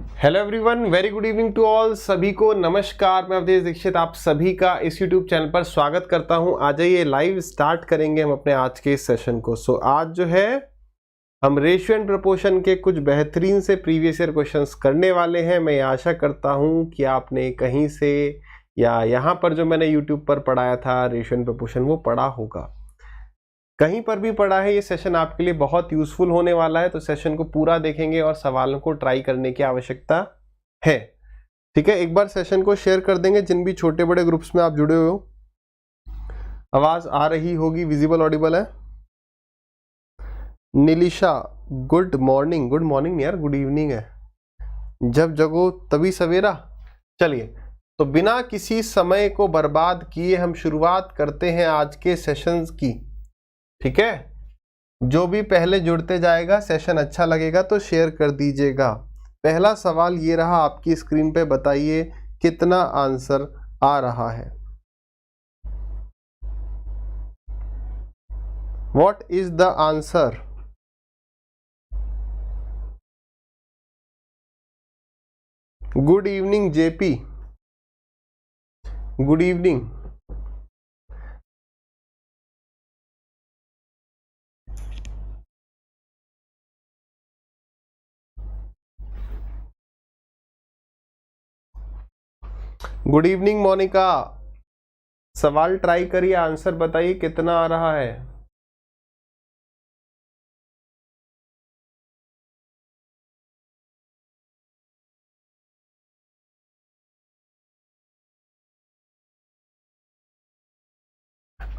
Hello everyone, very good evening to all. सभी को नमस्कार। मैं अवधेश दीक्षित आप सभी का इस यूट्यूब चैनल पर स्वागत करता हूं। आ जाइए, लाइव स्टार्ट करेंगे हम अपने आज के इस सेशन को। आज जो है हम रेशियो एंड प्रोपोर्शन के कुछ बेहतरीन से प्रीवियस ईयर क्वेश्चंस करने वाले हैं। मैं आशा करता हूं कि आपने कहीं से या यहाँ पर जो मैंने यूट्यूब पर पढ़ाया था रेशियो एंड प्रोपोर्शन वो पढ़ा होगा। कहीं पर भी पढ़ा है, ये सेशन आपके लिए बहुत यूजफुल होने वाला है। तो सेशन को पूरा देखेंगे और सवालों को ट्राई करने की आवश्यकता है। ठीक है, एक बार सेशन को शेयर कर देंगे जिन भी छोटे बड़े ग्रुप्स में आप जुड़े हुए हो। आवाज आ रही होगी, विजिबल ऑडिबल है। नीलिशा, गुड मॉर्निंग। गुड मॉर्निंग यार, गुड इवनिंग है। जब जगो तभी सवेरा। चलिए, तो बिना किसी समय को बर्बाद किए हम शुरुआत करते हैं आज के सेशंस की। ठीक है, जो भी पहले जुड़ते जाएगा, सेशन अच्छा लगेगा तो शेयर कर दीजिएगा। पहला सवाल ये रहा आपकी स्क्रीन पे, बताइए कितना आंसर आ रहा है। What is the answer? Good evening JP, good evening. Good evening Monika. सवाल ट्राई करिए, आंसर बताइए कितना आ रहा है।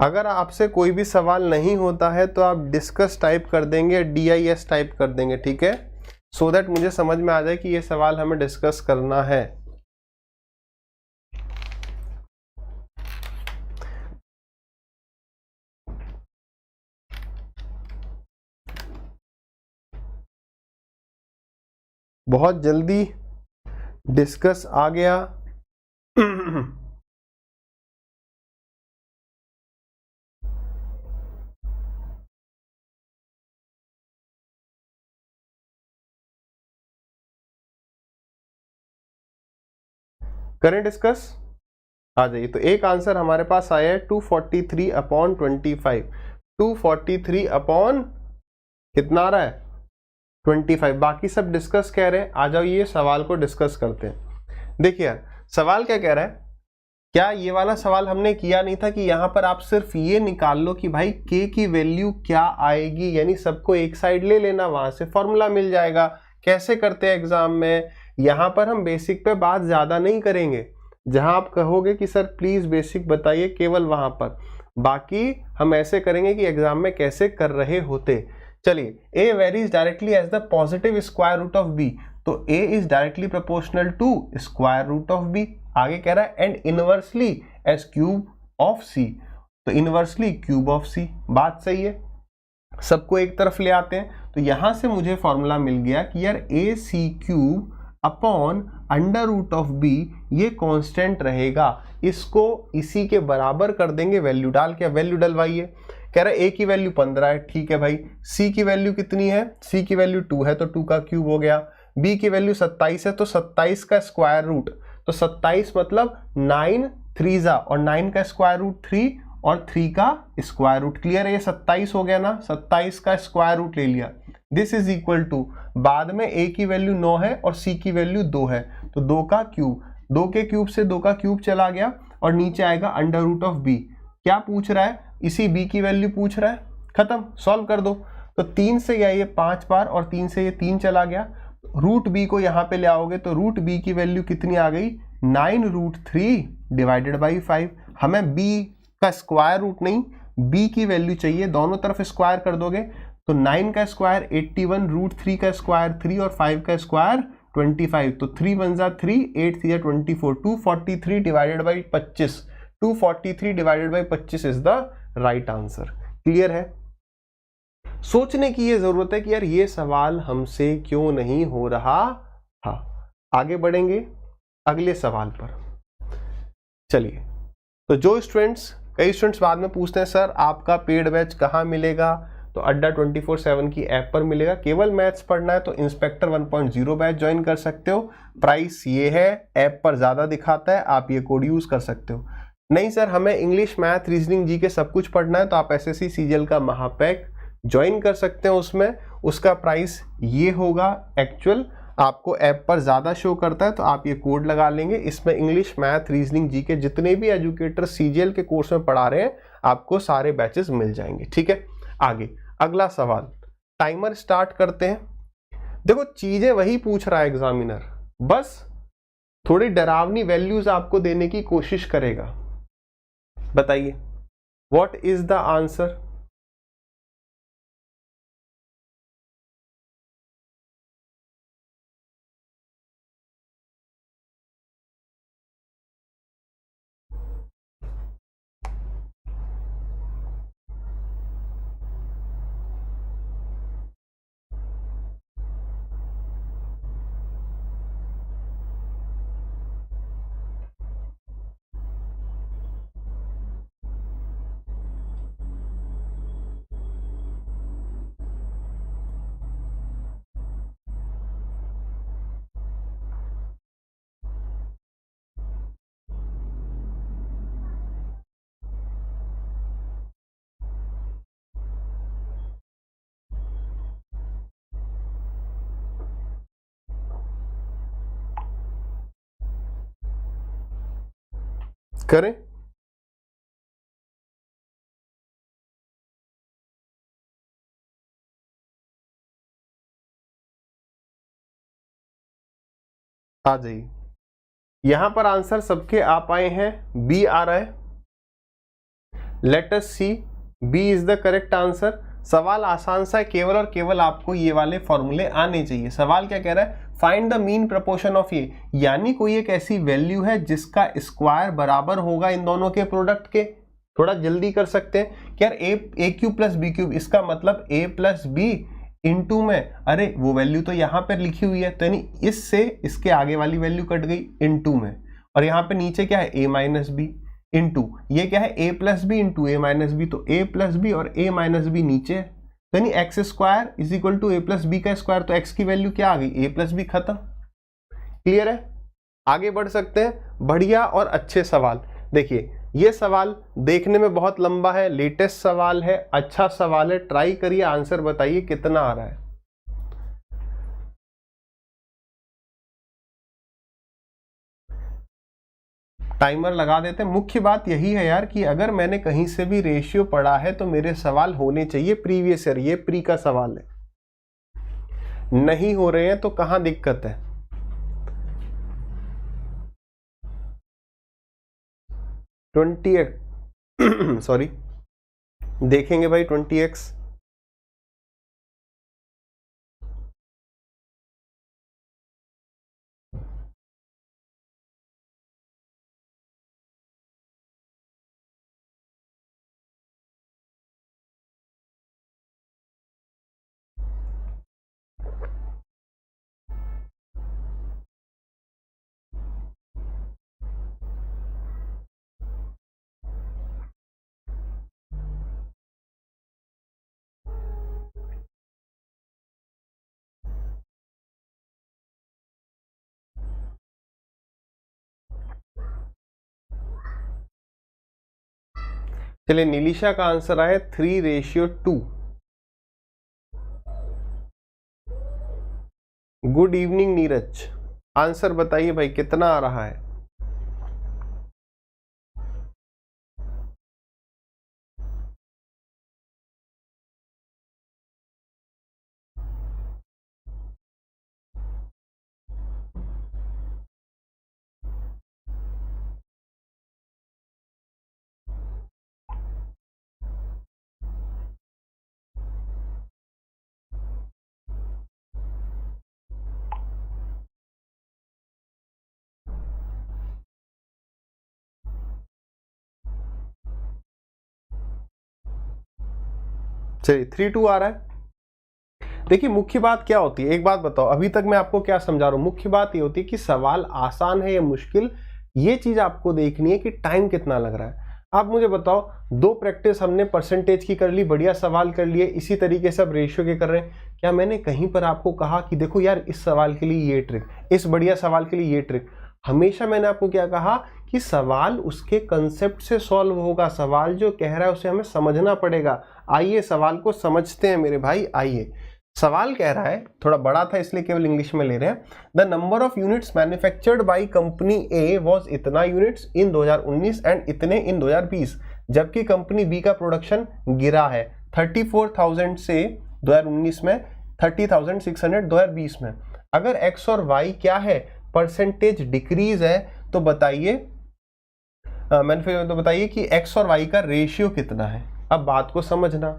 अगर आपसे कोई भी सवाल नहीं होता है तो आप डिस्कस टाइप कर देंगे, DIS टाइप कर देंगे। ठीक है, सो दैट मुझे समझ में आ जाए कि ये सवाल हमें डिस्कस करना है। बहुत जल्दी डिस्कस आ गया। करें डिस्कस, आ जाइए। तो एक आंसर हमारे पास आया है 243/25। 243 अपॉन कितना आ रहा है? 25। बाकी सब डिस्कस कह रहे हैं। आ जाओ, ये सवाल को डिस्कस करते हैं। देखिए यार, सवाल क्या कह रहा है? क्या ये वाला सवाल हमने किया नहीं था कि यहां पर आप सिर्फ ये निकाल लो कि भाई k की वैल्यू क्या आएगी, यानी सबको एक साइड ले लेना, वहां से फॉर्मूला मिल जाएगा। कैसे करते हैं एग्जाम में? यहां पर हम बेसिक पे बात ज्यादा नहीं करेंगे। जहां आप कहोगे कि सर प्लीज बेसिक बताइए, केवल वहां पर। बाकी हम ऐसे करेंगे कि एग्जाम में कैसे कर रहे होते। चलिए, a varies directly as the positive square root of b, तो a is directly proportional to square root of b। आगे कह रहा है and inversely as cube of c, तो इनवर्सली क्यूब ऑफ c। बात सही है, सबको एक तरफ ले आते हैं। तो यहां से मुझे फॉर्मूला मिल गया कि यार ac³ upon under root of b, ये कांस्टेंट रहेगा। इसको इसी के बराबर कर देंगे वैल्यू डाल के। वैल्यू डलवाइए। कह रहा है a की वैल्यू 15 है, ठीक है भाई। c की वैल्यू कितनी है? c की वैल्यू 2 है, तो 2 का क्यूब हो गया। b की वैल्यू 27 है, तो 27 का स्क्वायर रूट, तो 27 मतलब 9 3 और 9 का स्क्वायर रूट 3 और 3 का स्क्वायर रूट। क्लियर है? ये 27 हो गया ना, 27 का स्क्वायर रूट ले लिया। दिस इज इक्वल टू, बाद में a की वैल्यू 9 है और c की वैल्यू 2 है, तो 2 का क्यूब। 2 के क्यूब से 2 का क्यूब चला गया और नीचे आएगा अंडर रूट ऑफ b। क्या पूछ रहा है? इसी b की वैल्यू पूछ रहा है। खत्म, सॉल्व कर दो। तो 3 से ये 5 बार और 3 से ये 3 चला गया। रूट b को यहाँ पे ले आओगे तो रूट b की वैल्यू कितनी आ गई? 9√3 डिवाइडेड बाई 5। हमें b का स्क्वायर रूट नहीं, b की वैल्यू चाहिए। दोनों तरफ स्क्वायर कर दोगे तो 9 का स्क्वायर 81, √3 का स्क्वायर 3 और 5 का स्क्वायर 25। तो 3 1 जा 3, 8 3 24। 243 divided by 25, 243 divided by 25 is the right answer. Clear है? सोचने की ये जरूरत है कि यार ये सवाल हमसे क्यों नहीं हो रहा। हाँ, आगे बढ़ेंगे अगले सवाल पर। चलिए, तो जो स्टूडेंट्स, कई स्टूडेंट्स बाद में पूछते हैं सर आपका पेड बैच कहाँ मिलेगा, तो तो अड्डा 24/7 की ऐप पर मिलेगा। केवल मैथ्स पढ़ना है तो इंस्पेक्टर 1.0 बैच ज्वाइन कर सकते हो। प्राइस ये है, ऐप पर ज़्यादा दिखाता है, आप ये कोड यूज़ कर सकते हो। नहीं सर हमें इंग्लिश, मैथ, रीजनिंग, जीके सब कुछ पढ़ना है तो आप एसएससी सीजीएल का महापैक ज्वाइन कर सकते हैं। उसमें उसका प्राइस ये होगा, एक्चुअल आपको ऐप पर ज़्यादा शो करता है तो आप ये कोड लगा लेंगे। इसमें इंग्लिश, मैथ, रीजनिंग, जीके जितने भी एजुकेटर सीजीएल के कोर्स में पढ़ा रहे हैं आपको सारे बैचेस मिल जाएंगे। ठीक है, आगे अगला सवाल, टाइमर स्टार्ट करते हैं। देखो चीजें वही पूछ रहा है एग्जामिनर, बस थोड़ी डरावनी वैल्यूज आपको देने की कोशिश करेगा। बताइए व्हाट इज द आंसर? करें? आ जाइए, यहां पर आंसर सबके आ पाए हैं, बी आ रहा है। Let us see, B is the correct answer. सवाल आसान सा है, केवल और केवल आपको ये वाले फॉर्मूले आने चाहिए। सवाल क्या कह रहा है, find the mean proportion of ये, यानी कोई एक ऐसी वैल्यू है जिसका स्क्वायर बराबर होगा इन दोनों के प्रोडक्ट के। थोड़ा जल्दी कर सकते हैं कि यार ए क्यूब प्लस बी क्यूब, इसका मतलब ए प्लस बी इंटू में, अरे वो वैल्यू तो यहाँ पर लिखी हुई है, तो यानी इससे इसके आगे वाली वैल्यू कट गई इंटू में, और यहाँ पे नीचे क्या है, ए माइनस बी इंटू, ये क्या है, ए प्लस बी इंटू ए माइनस बी, तो ए प्लस बी और ए माइनस बी नीचे है, तो यानी x square is equal to a plus b का स्क्वायर, तो एक्स की वैल्यू क्या आ गई, ए प्लस बी, खत्म। क्लियर है? आगे बढ़ सकते हैं। बढ़िया और अच्छे सवाल। देखिए ये सवाल देखने में बहुत लंबा है, लेटेस्ट सवाल है, अच्छा सवाल है, ट्राई करिए, आंसर बताइए कितना आ रहा है। टाइमर लगा देते हैं। मुख्य बात यही है यार कि अगर मैंने कहीं से भी रेशियो पढ़ा है तो मेरे सवाल होने चाहिए प्रीवियस ईयर, ये प्री का सवाल है, नहीं हो रहे हैं तो कहां दिक्कत है। सॉरी, देखेंगे भाई 20x। चलिए नीलिशा का आंसर आया 3:2। गुड इवनिंग नीरज, आंसर बताइए भाई कितना आ रहा है। चलिए 3:2 आ रहा है। देखिए मुख्य बात क्या होती है, एक बात बताओ, अभी तक मैं आपको क्या समझा रहा हूं, मुख्य बात ये होती है कि सवाल आसान है या मुश्किल, ये चीज आपको देखनी है कि टाइम कितना लग रहा है। आप मुझे बताओ, दो प्रैक्टिस हमने परसेंटेज की कर ली, बढ़िया सवाल कर लिए, इसी तरीके से अब रेशियो के कर रहे हैं। क्या मैंने कहीं पर आपको कहा कि देखो यार इस सवाल के लिए ये ट्रिक, इस बढ़िया सवाल के लिए ये ट्रिक? हमेशा मैंने आपको क्या कहा कि सवाल उसके कंसेप्ट से सॉल्व होगा, सवाल जो कह रहा है उसे हमें समझना पड़ेगा। आइए सवाल को समझते हैं मेरे भाई, आइए। सवाल कह रहा है, थोड़ा बड़ा था इसलिए केवल इंग्लिश में ले रहे हैं। The number of units manufactured by company A was इतना यूनिट्स इन 2019 एंड इतने इन 2020, जबकि कंपनी बी का प्रोडक्शन गिरा है 34,000 से 2019 में 30,600 2020 में। अगर एक्स और वाई क्या है, परसेंटेज डिक्रीज है, तो बताइए तो बताइए कि एक्स और वाई का रेशियो कितना है। अब बात को समझना,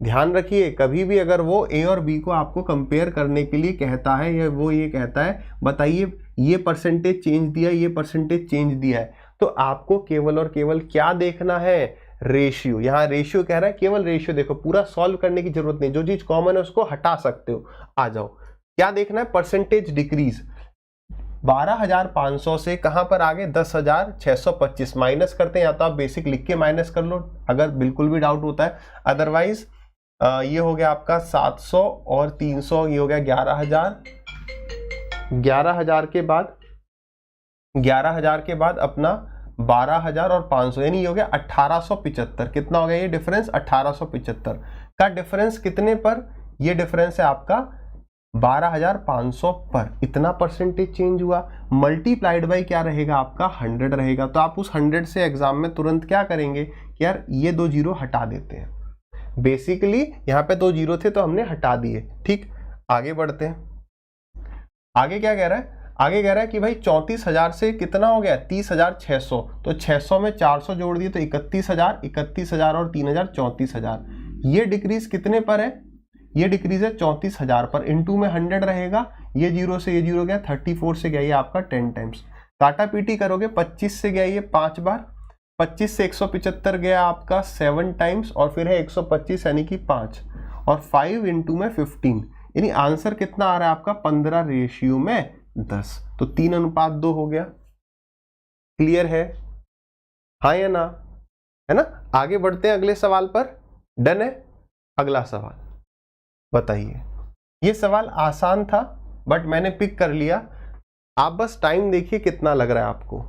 ध्यान रखिए, कभी भी अगर वो ए और बी को आपको कंपेयर करने के लिए कहता है या वो ये कहता है बताइए ये परसेंटेज चेंज दिया, ये परसेंटेज चेंज दिया है, तो आपको केवल और केवल क्या देखना है, रेशियो। यहाँ रेशियो कह रहा है, केवल रेशियो देखो, पूरा सॉल्व करने की जरूरत नहीं, जो चीज कॉमन है उसको हटा सकते हो। आ जाओ, क्या देखना है, परसेंटेज डिक्रीज। 12,500 से कहां पर आगे 10,625 माइनस करते हैं, या तो आप बेसिक लिख के माइनस कर लो अगर बिल्कुल भी डाउट होता है, अदरवाइज ये हो गया आपका 700 और 300, ये हो गया 11,000। 11,000 के बाद अपना 12,000 और 500, यानी ये हो गया 1875। कितना हो गया ये डिफरेंस, 1875 का डिफरेंस कितने पर, ये डिफरेंस है आपका 12,500 पर। इतना परसेंटेज चेंज हुआ, मल्टीप्लाइड बाई क्या रहेगा आपका 100 रहेगा। तो आप उस 100 से एग्जाम में तुरंत क्या करेंगे कि यार ये दो जीरो हटा देते हैं। बेसिकली यहाँ पे दो जीरो थे तो हमने हटा दिए। ठीक, आगे बढ़ते हैं। आगे क्या कह रहा है, आगे कह रहा है कि भाई 34,000 से कितना हो गया 30,600, तो 600 में 400 जोड़ दिए तो 31,000, 31,000 और 3,000 34,000। ये डिक्रीज कितने पर है, ये डिक्रीज है 34,000 पर। इनटू में 100 रहेगा, ये जीरो से ये जीरो गया, 34 से गया ये आपका 10 टाइम्स। काटा पीटी करोगे 25 से गया ये 5 बार, 25 से 175 गया आपका 7 टाइम्स, और फिर है 125 यानी कि 5, और 5 इंटू में 15, यानी आंसर कितना आ रहा है आपका 15 रेशियो में 10। तो 3:2 हो गया। क्लियर है, हाँ या ना, है ना। आगे बढ़ते हैं अगले सवाल पर। डन है, अगला सवाल बताइए। ये सवाल आसान था बट मैंने पिक कर लिया, आप बस टाइम देखिए कितना लग रहा है आपको।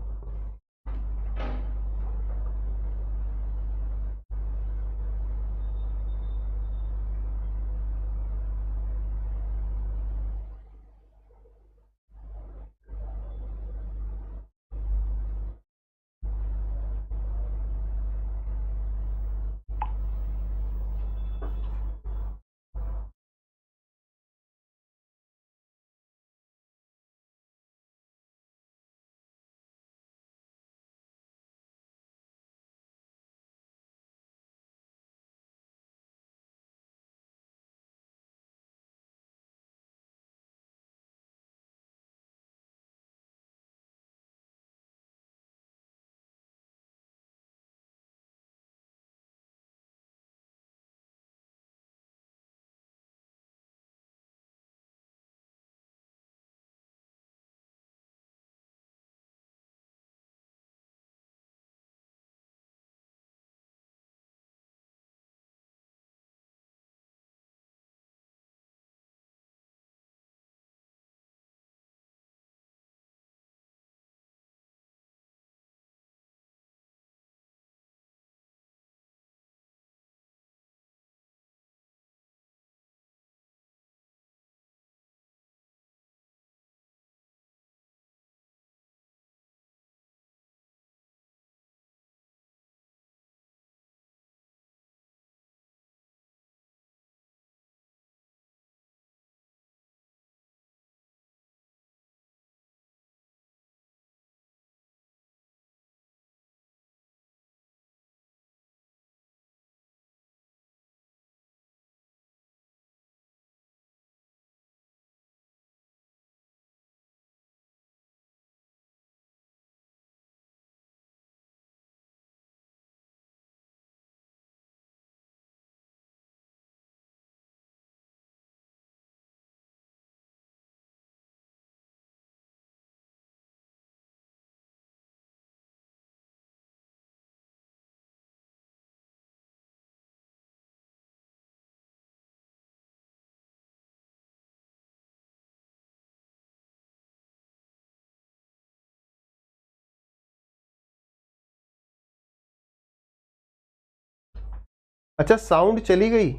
अच्छा साउंड चली गई,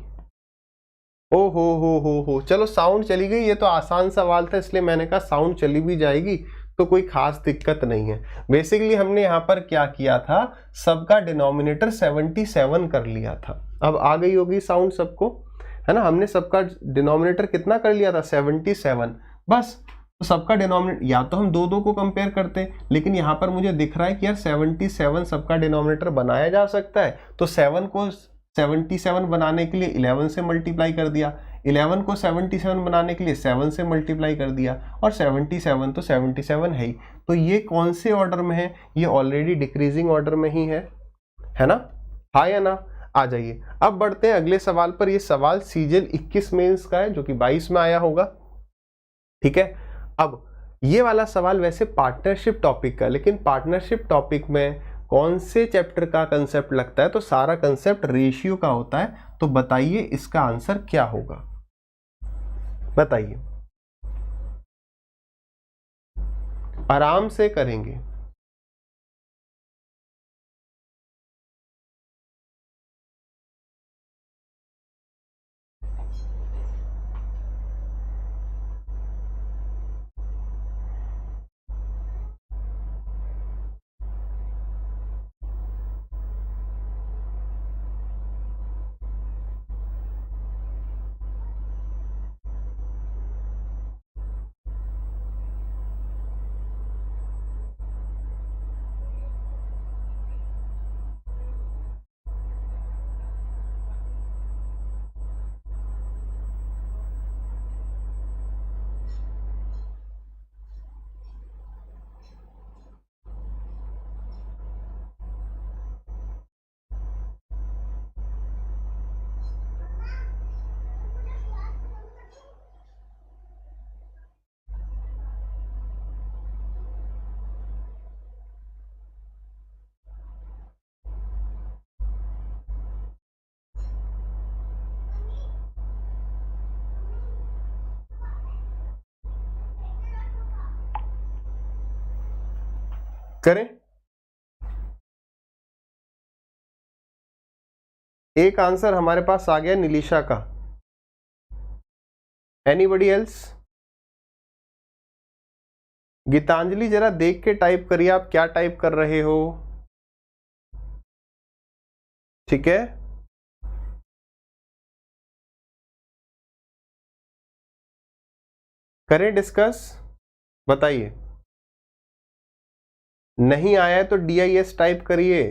ओ हो, चलो साउंड चली गई, ये तो आसान सवाल था इसलिए मैंने कहा साउंड चली भी जाएगी तो कोई खास दिक्कत नहीं है। बेसिकली हमने यहाँ पर क्या किया था, सबका डिनोमिनेटर 77 कर लिया था। अब आ गई होगी साउंड सबको, है ना। हमने सबका डिनोमिनेटर कितना कर लिया था, 77, बस। तो सबका डिनोमिनेटर, या तो हम दो दो को कंपेयर करते, लेकिन यहाँ पर मुझे दिख रहा है कि यार 77 सबका डिनोमिनेटर बनाया जा सकता है, तो 7 को 77 बनाने के लिए 11 से मल्टीप्लाई कर दिया, 11 को 77 बनाने के लिए 7 से मल्टीप्लाई कर दिया, और 77 तो 77 है ही। तो ये कौन से ऑर्डर में है, ये ऑलरेडी डिक्रीजिंग ऑर्डर में ही है ना, हाँ या ना। आ जाइए अब बढ़ते हैं अगले सवाल पर। ये सवाल सीजल 21 मेंस का है जो कि 22 में आया होगा, ठीक है। अब ये वाला सवाल वैसे पार्टनरशिप टॉपिक का, लेकिन पार्टनरशिप टॉपिक में कौन से चैप्टर का कंसेप्ट लगता है, तो सारा कंसेप्ट रेशियो का होता है। तो बताइए इसका आंसर क्या होगा, बताइए, आराम से करेंगे। करें, एक आंसर हमारे पास आ गया निलिशा का। Anybody else? गीतांजलि जरा देख के टाइप करिए, आप क्या टाइप कर रहे हो, ठीक है। करें डिस्कस, बताइए। नहीं आया है तो DIS टाइप करिए,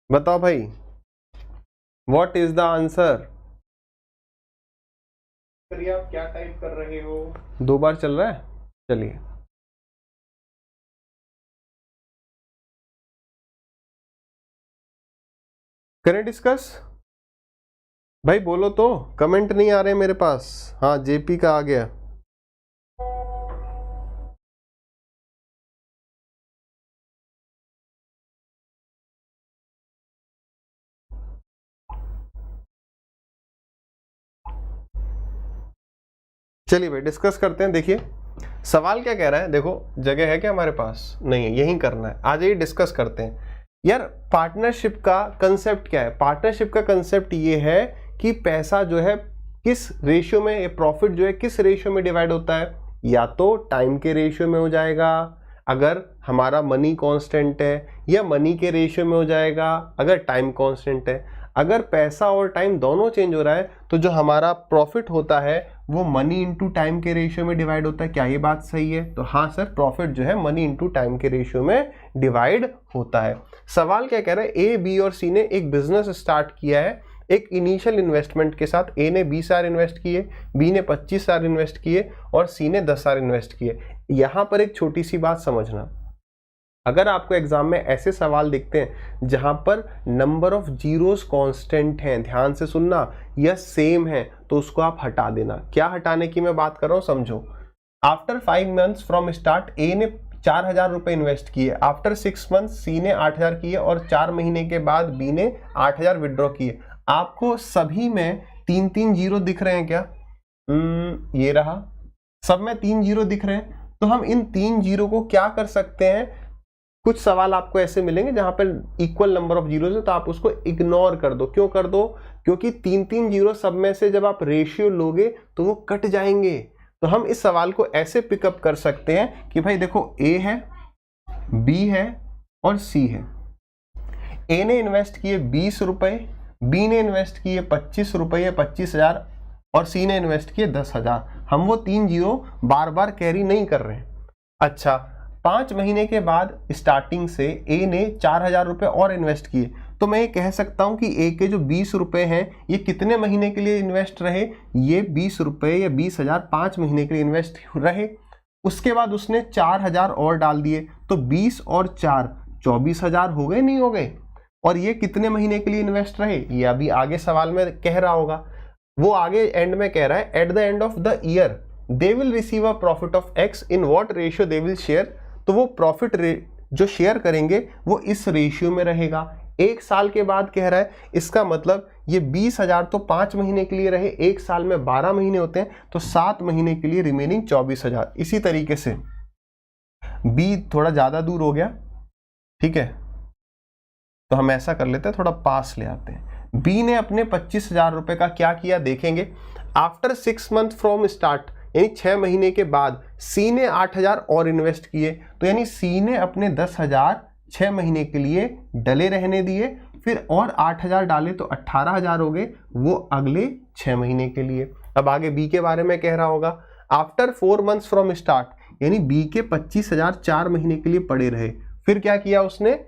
बताओ भाई, व्हाट इज द आंसर। करिए आप क्या टाइप कर रहे हो, 2 बार चल रहा है, चलिए। करें डिस्कस, भाई बोलो तो, कमेंट नहीं आ रहे मेरे पास। हाँ JP का आ गया। चलिए भाई डिस्कस करते हैं। देखिए सवाल क्या कह रहा है, देखो जगह है क्या हमारे पास, नहीं है, यही करना है। आ जाइए डिस्कस करते हैं। यार पार्टनरशिप का कंसेप्ट क्या है, पार्टनरशिप का कंसेप्ट ये है कि पैसा जो है किस रेशियो में, प्रॉफिट जो है किस रेशियो में डिवाइड होता है, या तो टाइम के रेशियो में हो जाएगा अगर हमारा मनी कांस्टेंट है, या मनी के रेशियो में हो जाएगा अगर टाइम कांस्टेंट है। अगर पैसा और टाइम दोनों चेंज हो रहा है तो जो हमारा प्रॉफिट होता है वो मनी इंटू टाइम के रेशियो में डिवाइड होता है। क्या ये बात सही है? तो हाँ सर, प्रॉफिट जो है मनी इंटू टाइम के रेशियो में डिवाइड होता है। सवाल क्या कह रहा है, ए बी और सी ने एक बिजनेस स्टार्ट किया है एक इनिशियल इन्वेस्टमेंट के साथ। ए ने 20,000 इन्वेस्ट किए, बी ने 25,000 इन्वेस्ट किए और सी ने 10,000 इन्वेस्ट किए। यहां पर एक छोटी सी बात समझना, अगर आपको एग्जाम में ऐसे सवाल दिखते हैं जहां पर नंबर ऑफ जीरोस कांस्टेंट हैं, ध्यान से सुनना, या सेम है, तो उसको आप हटा देना। क्या हटाने की मैं बात कर रहा हूं, समझो। आफ्टर 5 मंथ्स फ्रॉम स्टार्ट ए ने 4,000 रुपए इन्वेस्ट किए, आफ्टर 6 मंथ्स सी ने 8,000 किए और 4 महीने के बाद बी ने 8,000 विड्रॉ किए। आपको सभी में 3-3 जीरो दिख रहे हैं क्या? ये रहा, सब में 3 जीरो दिख रहे हैं। तो हम इन 3 जीरो को क्या कर सकते हैं, कुछ सवाल आपको ऐसे मिलेंगे जहां पर इक्वल नंबर ऑफ जीरोज है, तो आप उसको इग्नोर कर दो। क्यों कर दो? क्योंकि 3-3 जीरो सब में से जब आप रेशियो लोगे तो वो कट जाएंगे। तो हम इस सवाल को ऐसे पिकअप कर सकते हैं कि भाई देखो ए है, बी है और सी है। ए ने इन्वेस्ट किए 20 रुपए, बी ने इन्वेस्ट किए 25 रुपये 25,000 और सी ने इन्वेस्ट किए 10,000। हम वो 3 जीरो बार बार कैरी नहीं कर रहे हैं। अच्छा, 5 महीने के बाद स्टार्टिंग से ए ने 4,000 रुपये और इन्वेस्ट किए, तो मैं ये कह सकता हूं कि ए के जो 20 रुपये हैं ये कितने महीने के लिए इन्वेस्ट रहे? ये 20 रुपये या 20,000 5 महीने के लिए इन्वेस्ट रहे। उसके बाद उसने 4,000 और डाल दिए, तो 20 और 4 24,000 हो गए, नहीं हो गए? और ये कितने महीने के लिए इन्वेस्ट रहे? ये अभी आगे सवाल में कह रहा होगा, वो आगे एंड में कह रहा है at the end of the year they will receive a profit of x in what ratio they will share. तो वो प्रॉफिट जो शेयर करेंगे वो इस रेशियो में रहेगा। 1 साल के बाद कह रहा है, इसका मतलब ये 20,000 तो 5 महीने के लिए रहे, 1 साल में 12 महीने होते हैं, तो 7 महीने के लिए रिमेनिंग 24,000। इसी तरीके से बी थोड़ा ज्यादा दूर हो गया, ठीक है, तो हम ऐसा कर लेते हैं, थोड़ा पास ले आते हैं। बी ने अपने 25,000 रुपए का क्या किया देखेंगे। आफ्टर 6 मंथ फ्रॉम स्टार्ट, यानी 6 महीने के बाद सी ने 8,000 और इन्वेस्ट किए, तो यानी सी ने अपने 10,000 6 महीने के लिए डले रहने दिए, फिर और 8,000 डाले तो 18,000 हो गए, वो अगले 6 महीने के लिए। अब आगे बी के बारे में कह रहा होगा, आफ्टर 4 मंथ्स फ्रॉम स्टार्ट, यानी बी के 25,000 4 महीने के लिए पड़े रहे, फिर क्या किया उसने,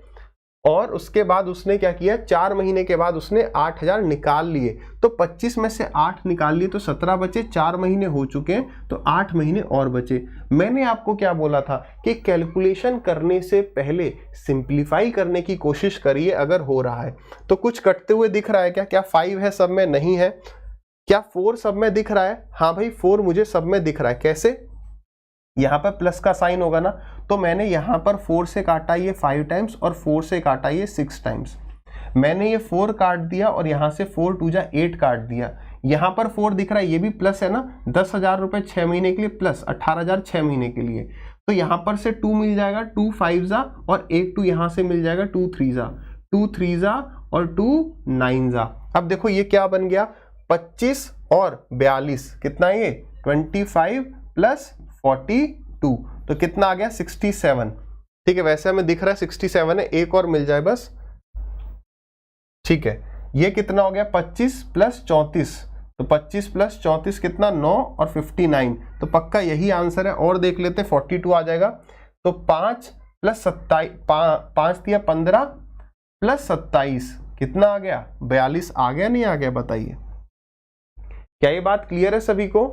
और उसके बाद उसने क्या किया, 4 महीने के बाद उसने 8,000 निकाल लिए, तो 25 में से 8 निकाल लिए तो 17 बचे, 4 महीने हो चुके हैं तो 8 महीने और बचे। मैंने आपको क्या बोला था कि कैलकुलेशन करने से पहले सिंप्लीफाई करने की कोशिश करिए अगर हो रहा है। तो कुछ कटते हुए दिख रहा है क्या? क्या 5 है सब में? नहीं है। क्या 4 सब में दिख रहा है? हाँ भाई 4 मुझे सब में दिख रहा है। कैसे? यहां पर प्लस का साइन होगा ना, तो मैंने यहां पर 4 से काटा ये 5 टाइम्स और 4 से काटा ये 6 टाइम्स। मैंने ये 4 काट दिया और यहां से 4 2 जा 8 काट दिया। यहां पर 4 दिख रहा है, ये भी प्लस है ना, 10,000 रुपए 6 महीने के लिए प्लस 18,000 6 महीने के लिए, तो यहां पर से 2 मिल जाएगा, 2 5 जा और एक 2 यहां से मिल जाएगा, 2 3 जा, 2 3 जा और 2 9 जा। अब देखो ये क्या बन गया, 25 और 42 कितना है ये, 25 प्लस 42, तो कितना आ गया 67। ठीक है, वैसे हमें दिख रहा है 67 है, एक और मिल जाए बस। ठीक है, ये कितना हो गया 25 प्लस 34, तो 25 प्लस 34 कितना 9 और 59, तो पक्का यही आंसर है। और देख लेते हैं 42 आ जाएगा, तो 5 प्लस 27, 5 दिया 15 प्लस 27 कितना आ गया 42 आ गया, नहीं आ गया बताइए। क्या ये बात क्लियर है सभी को?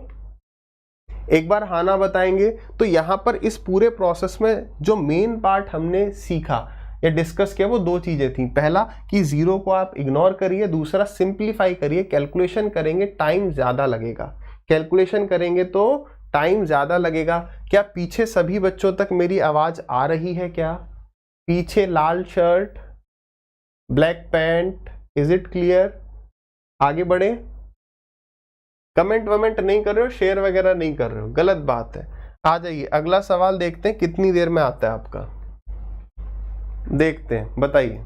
एक बार हाँ ना बताएंगे। तो यहां पर इस पूरे प्रोसेस में जो मेन पार्ट हमने सीखा या डिस्कस किया वो 2 चीजें थी। पहला कि जीरो को आप इग्नोर करिए, दूसरा सिंप्लीफाई करिए। कैलकुलेशन करेंगे टाइम ज्यादा लगेगा, कैलकुलेशन करेंगे तो टाइम ज्यादा लगेगा। क्या पीछे सभी बच्चों तक मेरी आवाज आ रही है? क्या पीछे लाल shirt black pant, is it clear? आगे बढ़े। कमेंट वमेंट नहीं कर रहे हो, शेयर वगैरह नहीं कर रहे हो, गलत बात है। आ जाइए अगला सवाल देखते हैं, कितनी देर में आता है आपका, देखते हैं, बताइए।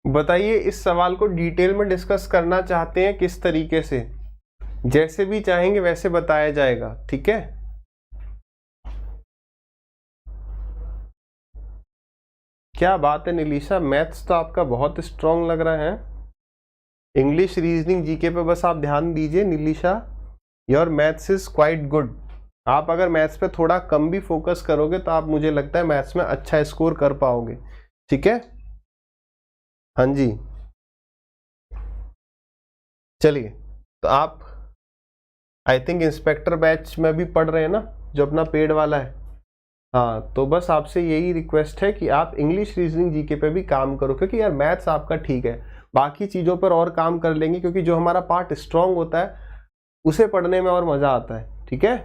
बताइए इस सवाल को डिटेल में डिस्कस करना चाहते हैं किस तरीके से? जैसे भी चाहेंगे वैसे बताया जाएगा, ठीक है। क्या बात है निलीशा, मैथ्स तो आपका बहुत स्ट्रांग लग रहा है। इंग्लिश, रीजनिंग, जीके पे बस आप ध्यान दीजिए Nilisha, your maths is quite good. आप अगर मैथ्स पे थोड़ा कम भी फोकस करोगे तो आप, मुझे लगता है, मैथ्स में अच्छा स्कोर कर पाओगे। ठीक है, हाँ जी। चलिए, तो आप आई थिंक इंस्पेक्टर बैच में भी पढ़ रहे हैं ना, जो अपना पेड वाला है। हाँ, तो बस आपसे यही रिक्वेस्ट है कि आप इंग्लिश, रीजनिंग, जीके पे भी काम करो, क्योंकि यार मैथ्स आपका ठीक है, बाकी चीज़ों पर और काम कर लेंगे, क्योंकि जो हमारा पार्ट स्ट्रांग होता है उसे पढ़ने में और मज़ा आता है। ठीक है,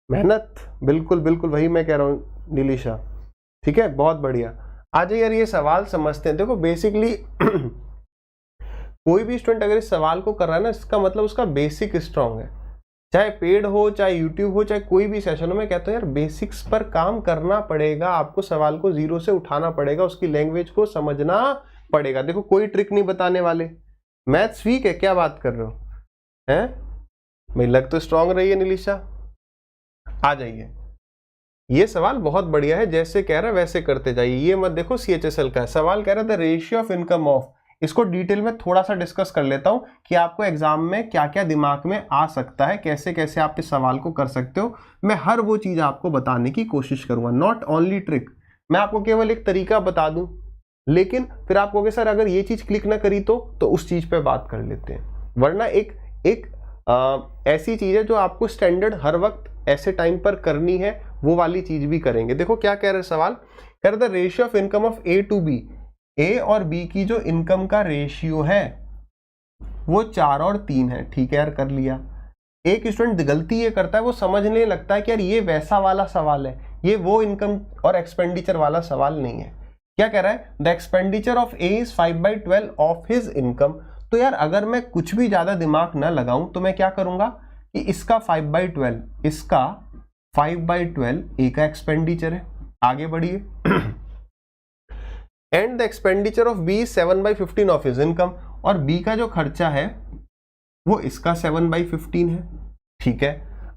मेहनत, बिल्कुल बिल्कुल वही मैं कह रहा हूँ निलीशा। ठीक है, बहुत बढ़िया। आ जाइए यार, ये सवाल समझते हैं। देखो बेसिकली कोई भी स्टूडेंट अगर इस सवाल को कर रहा है ना, इसका मतलब उसका बेसिक स्ट्रांग है। चाहे पेड हो, चाहे यूट्यूब हो, चाहे कोई भी सेशन हो, मैं कहता हूँ यार बेसिक्स पर काम करना पड़ेगा आपको, सवाल को जीरो से उठाना पड़ेगा, उसकी लैंग्वेज को समझना पड़ेगा। देखो कोई ट्रिक नहीं बताने वाले। मैथ्स वीक है, क्या बात कर रहे हो हैं? मेरी लग तो स्ट्रांग रही है निलीशा। आ जाइए, ये सवाल बहुत बढ़िया है, जैसे कह रहा है वैसे करते जाइए। ये मत देखो CHSL का सवाल कह रहा था रेशियो ऑफ इनकम ऑफ, इसको डिटेल में थोड़ा सा डिस्कस कर लेता हूं कि आपको एग्जाम में क्या क्या दिमाग में आ सकता है, कैसे कैसे आप इस सवाल को कर सकते हो। मैं हर वो चीज आपको बताने की कोशिश करूंगा, नॉट ओनली ट्रिक। मैं आपको केवल एक तरीका बता दूं, लेकिन फिर आप कहोगे सर अगर ये चीज क्लिक ना करी तो उस चीज पे बात कर लेते हैं। वरना एक ऐसी चीज है जो आपको स्टैंडर्ड हर वक्त ऐसे टाइम पर करनी है, वो वाली चीज भी करेंगे। देखो क्या कह रहे सवाल, कह रहे थे ratio of income of A to B, ए और बी की जो इनकम का रेशियो है वो 4 और 3 है। ठीक है यार, कर लिया। एक स्टूडेंट गलती ये करता है, वो समझने लगता है कि यार ये वैसा वाला सवाल है, ये वो इनकम और एक्सपेंडिचर वाला सवाल नहीं है। क्या कह रहा है, the expenditure of A is 5/12 of his income. तो यार अगर मैं कुछ भी ज्यादा दिमाग ना लगाऊं तो मैं क्या करूंगा कि इसका 5/12, इसका 5/12 ए का एक्सपेंडिचर है। आगे बढ़िए। And the expenditure of B 7/15 of his income, और बी का जो खर्चा है वो इसका 7/15 है। ठीक है,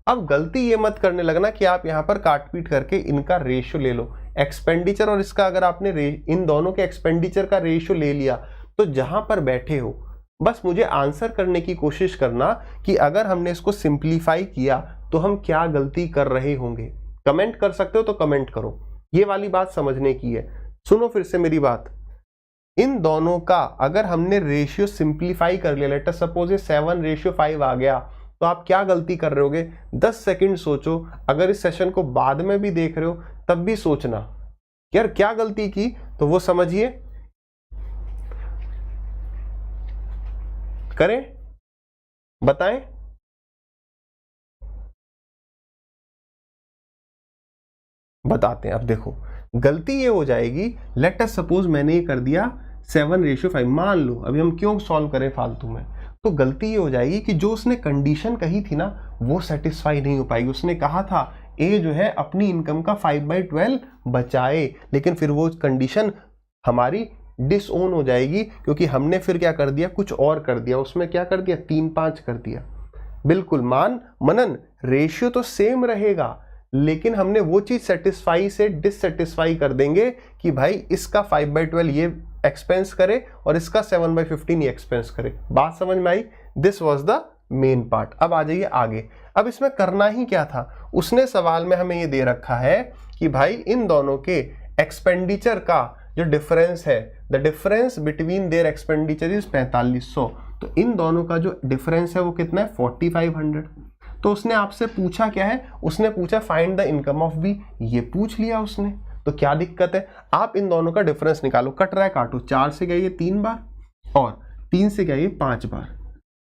अब गलती ये मत करने लगना कि आप यहां पर काट पीट करके इनका रेशियो ले लो। एक्सपेंडिचर और इसका अगर आपने इन दोनों के एक्सपेंडिचर का रेशियो ले लिया तो जहां पर बैठे हो बस मुझे आंसर करने की कोशिश करना कि अगर हमने इसको सिंप्लीफाई किया तो हम क्या गलती कर रहे होंगे। कमेंट कर सकते हो तो कमेंट करो, ये वाली बात समझने की है। सुनो फिर से मेरी बात, इन दोनों का अगर हमने रेशियो सिंप्लीफाई कर लिया, लेट अस सपोज ये 7/5 आ गया, तो आप क्या गलती कर रहे होगे? 10 सेकंड सोचो। अगर इस सेशन को बाद में भी देख रहे हो तब भी सोचना यार क्या गलती की, तो वो समझिए। करें, बताएं। बताते हैं। अब देखो गलती ये हो जाएगी, लेट अस सपोज मैंने ये कर दिया 7/5, मान लो। अभी हम क्यों सॉल्व करें फालतू में? तो गलती ये हो जाएगी कि जो उसने कंडीशन कही थी ना वो सेटिस्फाई नहीं हो पाएगी। उसने कहा था ए जो है अपनी इनकम का 5/12 बचाए, लेकिन फिर वो कंडीशन हमारी डिसओन हो जाएगी, क्योंकि हमने फिर क्या कर दिया, कुछ और कर दिया। उसमें क्या कर दिया, 3/5 कर दिया। बिल्कुल मनन, रेशियो तो सेम रहेगा, लेकिन हमने वो चीज सेटिस्फाई से डिससेटिस्फाई कर देंगे कि भाई इसका 5/12 ये एक्सपेंस करे और इसका 7/15 ये एक्सपेंस करे। बात समझ में आई? This was the main part. अब आ जाइए आगे। अब इसमें करना ही क्या था, उसने सवाल में हमें ये दे रखा है कि भाई इन दोनों के एक्सपेंडिचर का जो डिफरेंस है, the difference between their expenditure is 4500। तो इन दोनों का जो डिफरेंस है वो कितना है, 4500। तो उसने आपसे पूछा क्या है, उसने पूछा find the income of B. ये पूछ लिया उसने, तो क्या दिक्कत है? आप इन दोनों का डिफरेंस निकालो। कट रहा है काटो, 4 से गया ये 3 बार और 3 से गया ये 5 बार।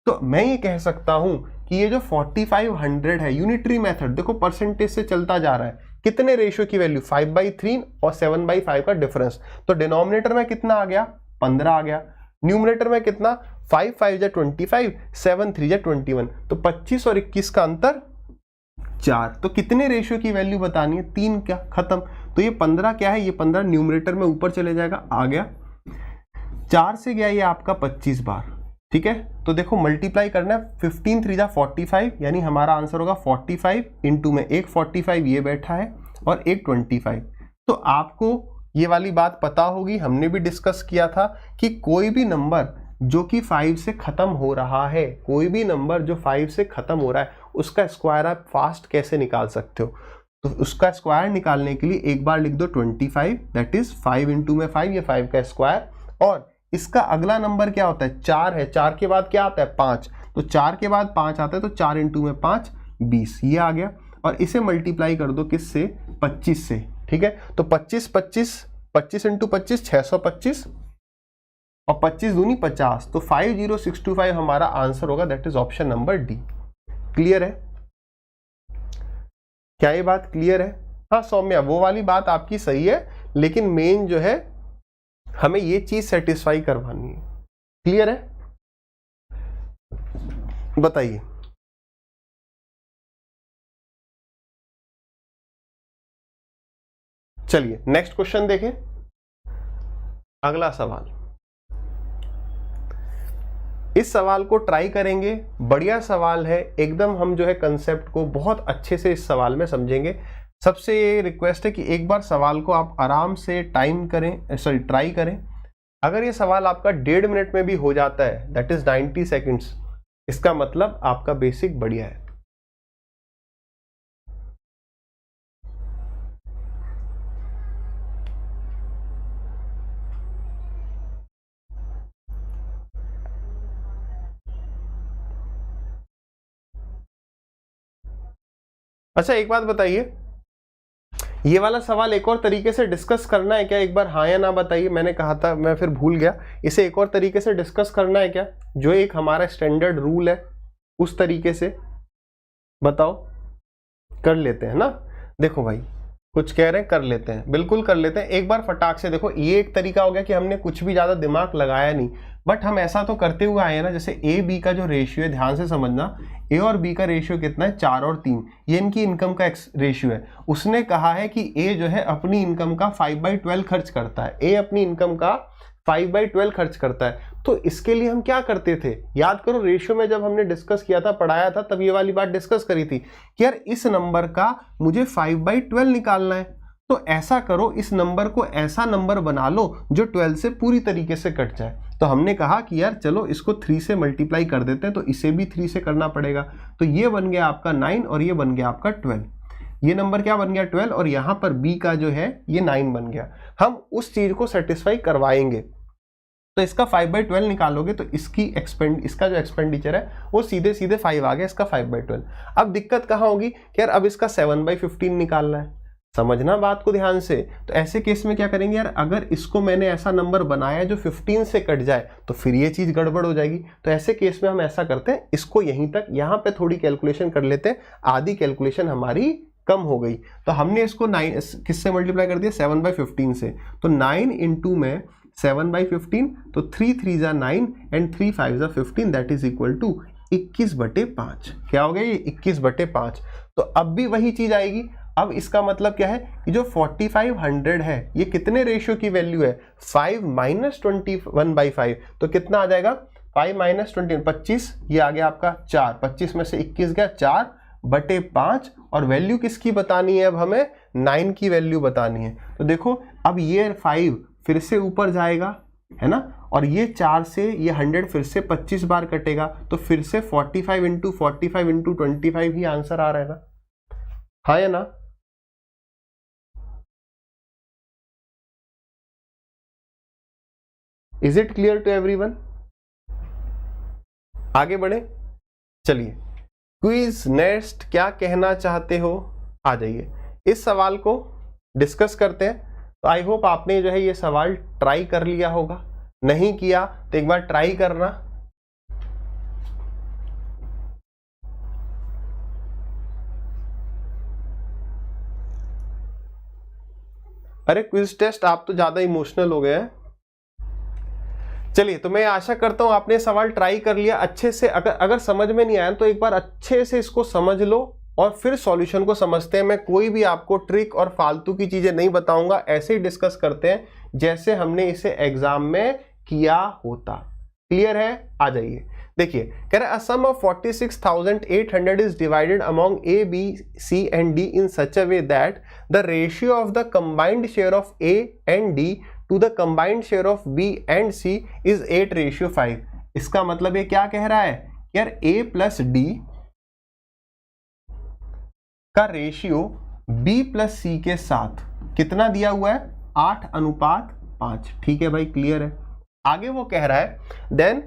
तो मैं ये कह सकता हूं कि ये जो 4500 है, यूनिटरी मेथड, देखो परसेंटेज से चलता जा रहा है। कितने रेशियो की वैल्यू, 5/3 और 7/5 का डिफरेंस। तो डिनोमिनेटर में कितना आ गया, 15 आ गया। न्यूमरेटर में कितना, 5×5 = 25, 7×3 = 21। तो 25 और 21 का अंतर 4। तो कितने रेशियो की वैल्यू बतानी है, 3। क्या, खत्म। तो ये 15 क्या है, ये 15 न्यूमरेटर में ऊपर चले जाएगा, आ गया। 4 से गया ये आपका 25 बार। ठीक है, तो देखो मल्टीप्लाई करना है, 15×3 = 45, यानी हमारा आंसर होगा 45 इंटू में एक 45 ये बैठा है और एक 25। तो आपको ये वाली बात पता होगी, हमने भी डिस्कस किया था कि कोई भी नंबर जो कि 5 से खत्म हो रहा है, कोई भी नंबर जो 5 से खत्म हो रहा है, उसका स्क्वायर आप फास्ट कैसे निकाल सकते हो। तो उसका स्क्वायर निकालने के लिए एक बार लिख दो 25, दैट इज 5 इंटू में 5, ये 5 का स्क्वायर। और इसका अगला नंबर क्या होता है, 4 है, 4 के बाद क्या आता है 5, तो 4 के बाद 5 आता है, तो 4 इंटू में 5 20, ये आ गया। और इसे मल्टीप्लाई कर दो किससे, 25 से, ठीक है। तो 25 25 25 इंटू 25 625 और 25 दूनी 50, तो 50625 हमारा आंसर होगा, that is option number D. Clear है, क्या ये बात क्लियर है? हाँ सौम्या, वो वाली बात आपकी सही है, लेकिन मेन जो है हमें ये चीज सेटिस्फाई करवानी है। क्लियर है, बताइए। चलिए नेक्स्ट क्वेश्चन देखें, अगला सवाल। इस सवाल को ट्राई करेंगे, बढ़िया सवाल है एकदम, हम जो है कंसेप्ट को बहुत अच्छे से इस सवाल में समझेंगे। सबसे ये रिक्वेस्ट है कि एक बार सवाल को आप आराम से ट्राई करें। अगर ये सवाल आपका 1.5 मिनट में भी हो जाता है, दैट इज 90 सेकेंड्स, इसका मतलब आपका बेसिक बढ़िया है। अच्छा एक बात बताइए, ये वाला सवाल एक और तरीके से डिस्कस करना है क्या, एक बार हाँ या ना बताइए। मैंने कहा था, मैं फिर भूल गया, इसे एक और तरीके से डिस्कस करना है क्या, जो एक हमारा स्टैंडर्ड रूल है उस तरीके से बताओ। कर लेते हैं ना, देखो भाई कुछ कह रहे हैं, कर लेते हैं, बिल्कुल कर लेते हैं एक बार फटाक से। देखो ये एक तरीका हो गया कि हमने कुछ भी ज्यादा दिमाग लगाया नहीं, बट हम ऐसा तो करते हुए आए हैं ना। जैसे ए बी का जो रेशियो है, ध्यान से समझना, ए और बी का रेशियो कितना है, 4 और 3, ये इनकी इनकम का रेशियो है। उसने कहा है कि ए जो है अपनी इनकम का 5/12 खर्च करता है, ए अपनी इनकम का 5/12 खर्च करता है। तो इसके लिए हम क्या करते थे, याद करो रेशियो में जब हमने डिस्कस किया था, पढ़ाया था, तब ये वाली बात डिस्कस करी थी कि यार इस नंबर का मुझे 5/12 निकालना है। तो ऐसा करो, इस नंबर को ऐसा नंबर बना लो जो 12 से पूरी तरीके से कट जाए। तो हमने कहा कि यार चलो इसको 3 से मल्टीप्लाई कर देते हैं, तो इसे भी 3 से करना पड़ेगा। तो ये बन गया आपका 9 और ये बन गया आपका 12। ये नंबर क्या बन गया 12, और यहां पर b का जो है ये 9 बन गया। हम उस चीज को सेटिस्फाई करवाएंगे। तो इसका 5/12 निकालोगे तो इसका जो एक्सपेंडिचर है वो सीधे सीधे 5 आ गया, इसका 5/12। अब दिक्कत कहाँ होगी कि यार अब इसका 7/15 निकालना है। समझना बात को ध्यान से। तो ऐसे केस में क्या करेंगे यार, अगर इसको मैंने ऐसा नंबर बनाया जो 15 से कट जाए तो फिर ये चीज गड़बड़ हो जाएगी। तो ऐसे केस में हम ऐसा करते हैं, इसको यहीं तक, यहाँ पे थोड़ी कैलकुलेशन कर लेते हैं, आधी कैलकुलेशन हमारी कम हो गई। तो हमने इसको 9 किससे मल्टीप्लाई कर दिया, 7/15 से। तो 9 इंटू में 7/15, तो 3 3 जा 9 एंड 3 5 जा 15, दैट इज इक्वल टू 21/5। क्या हो गया ये 21/5। तो अब भी वही चीज आएगी। अब इसका मतलब क्या है कि जो 4500 है ये कितने रेशियो की वैल्यू है, 5 - 21/5। तो कितना आ जाएगा, 5 - 20 25, ये आ गया आपका 4, 25 में से 21 गया, 4/5। और वैल्यू किसकी बतानी है, अब हमें 9 की वैल्यू बतानी है। तो देखो अब ये 5 फिर से ऊपर जाएगा, है ना, और ये 4 से ये 100 फिर से 25 बार कटेगा, तो फिर से 45 इंटू 45 इंटू 25 ही आंसर आ रहा है ना, हाँ या ना। Is it clear to everyone? आगे बढ़े, चलिए क्विज नेक्स्ट, क्या कहना चाहते हो, आ जाइए इस सवाल को डिस्कस करते हैं। तो आई होप आपने जो है ये सवाल ट्राई कर लिया होगा, नहीं किया तो एक बार ट्राई करना। अरे क्विज टेस्ट, आप तो ज्यादा इमोशनल हो गए हैं। चलिए, तो मैं आशा करता हूं आपने सवाल ट्राई कर लिया अच्छे से। अगर समझ में नहीं आया तो एक बार अच्छे से इसको समझ लो और फिर सॉल्यूशन को समझते हैं। मैं कोई भी आपको ट्रिक और फालतू की चीजें नहीं बताऊंगा, ऐसे ही डिस्कस करते हैं जैसे हमने इसे एग्जाम में किया होता। क्लियर है? आ जाइए, देखिए कह रहा है, a sum of 46,800 is divided among A, B, C and D in such a way that the ratio of the combined share of A and D to the combined share of B and C is 8:5। इसका मतलब ये क्या कह रहा है यार, A plus D का ratio B plus C के साथ कितना दिया हुआ है, 8:5। ठीक है भाई, क्लियर है। आगे वो कह रहा है then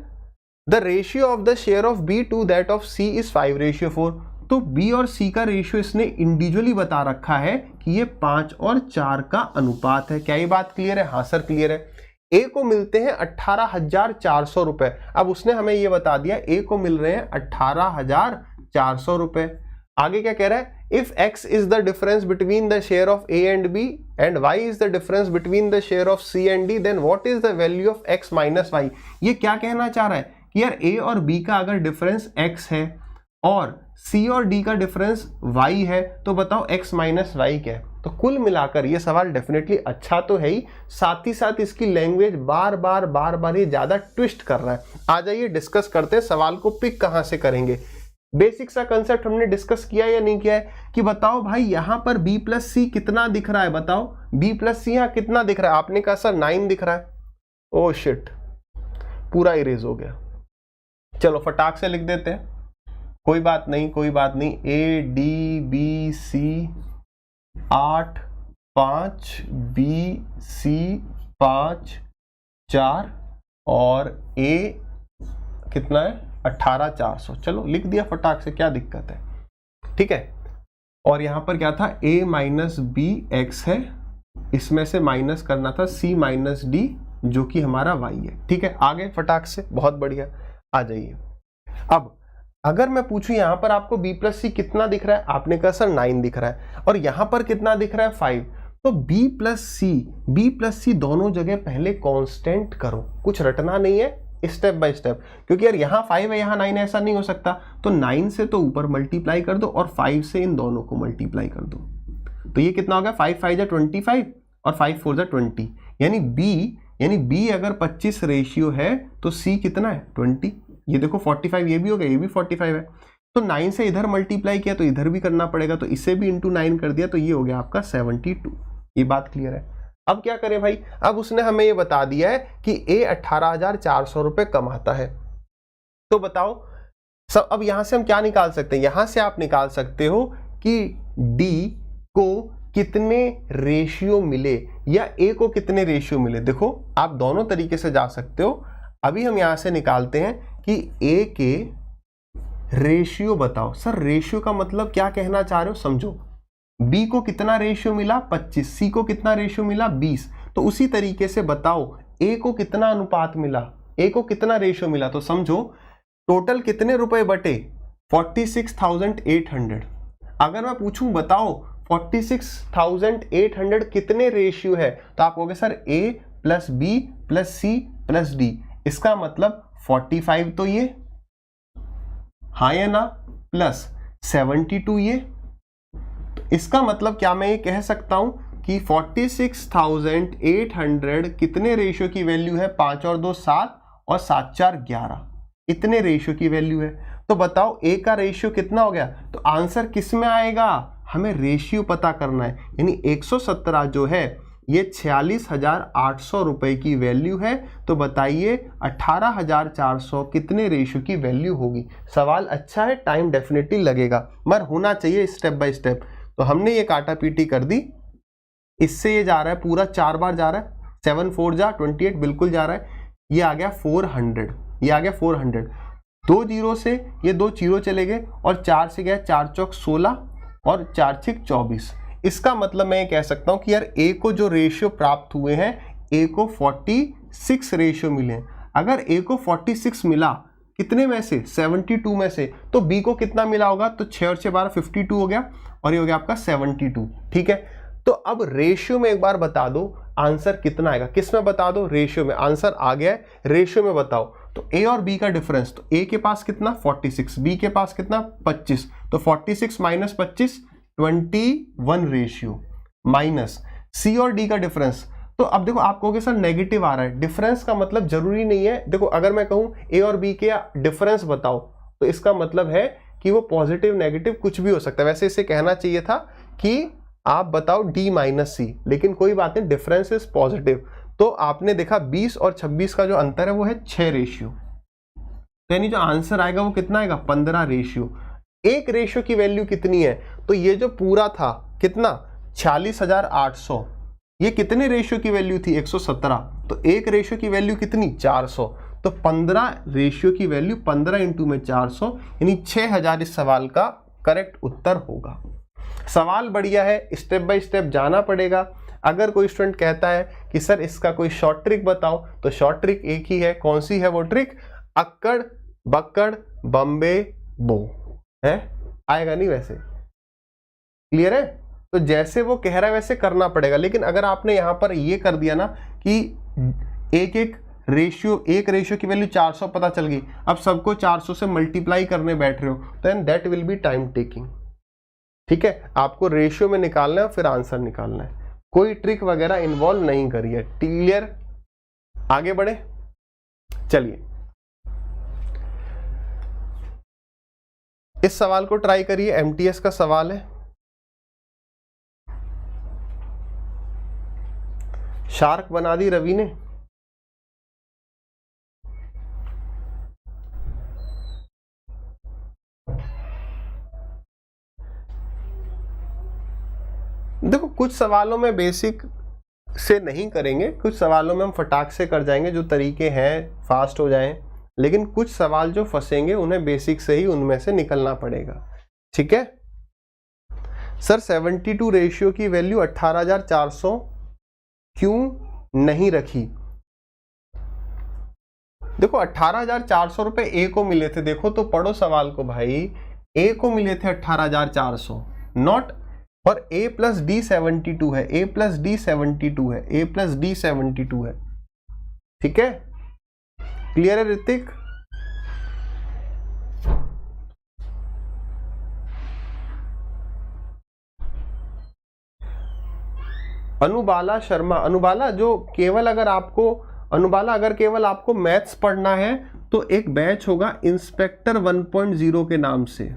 the ratio of the share of B to that of C is 5:4। तो B और C का रेशियो इसने इंडिविजुअली बता रखा है कि ये 5 और 4 का अनुपात है। क्या ये बात क्लियर है? हाँ सर क्लियर है। A को मिलते हैं 18,400 रुपए। अब उसने हमें ये बता दिया A को मिल रहे हैं 18,400 रुपए। आगे क्या कह रहा है, if x is the difference between the share of A and B and y is the difference between the share of C and D, then what is the value of x minus y। ये क्या कहना चाह रहा है कि यार A और B का अगर डिफरेंस x है और C और D का डिफरेंस y है, तो बताओ x माइनस y क्या है। तो कुल मिलाकर ये सवाल डेफिनेटली अच्छा तो है ही, साथ ही साथ इसकी लैंग्वेज बार बार ये ज्यादा ट्विस्ट कर रहा है। आ जाइए डिस्कस करते हैं, सवाल को पिक कहां से करेंगे। बेसिक सा कंसेप्ट हमने डिस्कस किया या नहीं किया है कि बताओ भाई यहां पर B प्लस सी कितना दिख रहा है, बताओ B प्लस सी यहां कितना दिख रहा है। आपने कहा सर 9 दिख रहा है। ओ शिट, पूरा इरेज हो गया। चलो फटाक से लिख देते हैं, कोई बात नहीं कोई बात नहीं। A D B C 8 5 B C 5 4 और A कितना है 18,400। चलो लिख दिया फटाक से, क्या दिक्कत है। ठीक है, और यहां पर क्या था, A माइनस बी एक्स है, इसमें से माइनस करना था C माइनस डी जो कि हमारा y है। ठीक है, आगे फटाक से, बहुत बढ़िया, आ जाइए। अब अगर मैं पूछूं यहां पर आपको B प्लस सी कितना दिख रहा है, आपने कहा सर 9 दिख रहा है, और यहां पर कितना दिख रहा है 5। तो B प्लस सी दोनों जगह पहले कांस्टेंट करो, कुछ रटना नहीं है, स्टेप बाय स्टेप, क्योंकि यार यहाँ 5 है यहाँ 9 है, ऐसा नहीं हो सकता। तो 9 से तो ऊपर मल्टीप्लाई कर दो और 5 से इन दोनों को मल्टीप्लाई कर दो। तो ये कितना हो गया, 5 5 जा 25 और 5 4 जा 20, यानी B अगर 25 रेशियो है तो C कितना है 20। ये देखो 45, ये भी हो गया, ये भी 45 है। तो 9 से इधर मल्टीप्लाई किया तो इधर भी करना पड़ेगा, तो इसे भी इंटू 9 कर दिया, तो ये हो गया आपका 72। ये बात क्लियर है। अब क्या करें भाई, अब उसने हमें ये बता दिया है कि A 18,400 रुपए कमाता है। तो बताओ सब, अब यहां से हम क्या निकाल सकते हैं, यहां से आप निकाल सकते हो कि D को कितने रेशियो मिले या A को कितने रेशियो मिले। देखो आप दोनों तरीके से जा सकते हो। अभी हम यहां से निकालते हैं कि A के रेशियो बताओ। सर रेशियो का मतलब क्या कहना चाह रहे हो, समझो। B को कितना रेशियो मिला 25, C को कितना रेशियो मिला 20। तो उसी तरीके से बताओ A को कितना अनुपात मिला, A को कितना रेशियो मिला। तो समझो टोटल कितने रुपए बटे 46,800। अगर मैं पूछूं बताओ 46,800 कितने रेशियो है, तो आप कहोगे sir A plus B plus C plus D, इसका मतलब 45 तो ये, हाँ या ना, प्लस 72 ये। इसका मतलब क्या मैं ये कह सकता हूं कि 46,800 कितने रेशियो की वैल्यू है, 5 और 2 7 और 7 4 11, इतने रेशियो की वैल्यू है। तो बताओ A का रेशियो कितना हो गया। तो आंसर किस में आएगा, हमें रेशियो पता करना है, यानी 117 जो है ये 46,800 रुपए की वैल्यू है। तो बताइए 18,400 कितने रेशियो की वैल्यू होगी। सवाल अच्छा है, टाइम डेफिनेटली लगेगा मगर होना चाहिए स्टेप बाय स्टेप। तो हमने ये काटा पीटी कर दी, इससे ये जा रहा है पूरा 4 बार जा रहा है, 7 4 जा 28 बिल्कुल जा रहा है। ये आ गया 400, ये आ गया 400। 2 जीरो से ये 2 जीरो चले गए और 4 से गया 4 चौक 16 और 4 6 24। इसका मतलब मैं ये कह सकता हूं कि यार A को जो रेशियो प्राप्त हुए हैं, A को 46 रेशियो मिले। अगर A को 46 मिला कितने में से, 72 में से, तो B को कितना मिला होगा। तो 6 और 6 12 52 हो गया और ये हो गया आपका 72। ठीक है, तो अब रेशियो में एक बार बता दो आंसर कितना आएगा। किस में बता दो, रेशियो में। आंसर आ गया है, रेशियो में बताओ। तो A और B का डिफरेंस, तो A के पास कितना 46, B के पास कितना 25, तो 46 माइनस 25 21 रेशियो, माइनस C और D का डिफरेंस, तो अब देखो आप कहोगे सर नेगेटिव आ रहा है, डिफरेंस का मतलब जरूरी नहीं है। देखो अगर मैं कहूं ए और बी के डिफरेंस बताओ तो इसका मतलब है कि वो पॉजिटिव नेगेटिव कुछ भी हो सकता है। वैसे इसे कहना चाहिए था कि आप बताओ डी माइनस सी, लेकिन कोई बात नहीं, डिफरेंस इज पॉजिटिव। तो आपने देखा 20 और 26 का जो अंतर है वो है 6 रेशियो, तो यानी जो आंसर आएगा वो कितना आएगा 15 रेशियो। एक रेशियो की वैल्यू कितनी है, तो ये जो पूरा था कितना 46,800, ये कितने रेशियो की वैल्यू थी 117, तो एक रेशियो की वैल्यू कितनी 400, तो 15 रेशियो की वैल्यू 15 इंटू में 400 यानी 6000 इस सवाल का करेक्ट उत्तर होगा। सवाल बढ़िया है, स्टेप बाय स्टेप जाना पड़ेगा। अगर कोई स्टूडेंट कहता है कि सर इसका कोई शॉर्ट ट्रिक बताओ, तो शॉर्ट ट्रिक एक ही है। कौन सी है वो ट्रिक? अक्कड़ बक्कड़ बम्बे बो है, आएगा नहीं वैसे, क्लियर है? तो जैसे वो कह रहा है वैसे करना पड़ेगा। लेकिन अगर आपने यहां पर ये कर दिया ना कि एक रेशियो की वैल्यू 400 पता चल गई, अब सबको 400 से मल्टीप्लाई करने बैठ रहे हो, then that will be time taking. ठीक है, आपको रेशियो में निकालना है फिर आंसर निकालना है, कोई ट्रिक वगैरह इन्वॉल्व नहीं करिए। क्लियर? आगे बढ़े, चलिए इस सवाल को ट्राई करिए। एमटीएस का सवाल है, शार्क बना दी रवि ने। देखो कुछ सवालों में बेसिक से नहीं करेंगे, कुछ सवालों में हम फटाक से कर जाएंगे, जो तरीके हैं फास्ट हो जाएं, लेकिन कुछ सवाल जो फंसेंगे उन्हें बेसिक से ही उनमें से निकलना पड़ेगा। ठीक है सर, 72 रेशियो की वैल्यू 18,400 क्यों नहीं रखी? देखो 18,400 रुपए ए को मिले थे, देखो तो पढ़ो सवाल को भाई, ए को मिले थे 18,400 नॉट, और a प्लस डी 72 है, a प्लस डी 72 है, a प्लस डी 72 है। ठीक है, क्लियर है ऋतिक? अनुबाला शर्मा, अनुबाला जो केवल अगर केवल आपको मैथ्स पढ़ना है तो एक बैच होगा इंस्पेक्टर 1.0 के नाम से।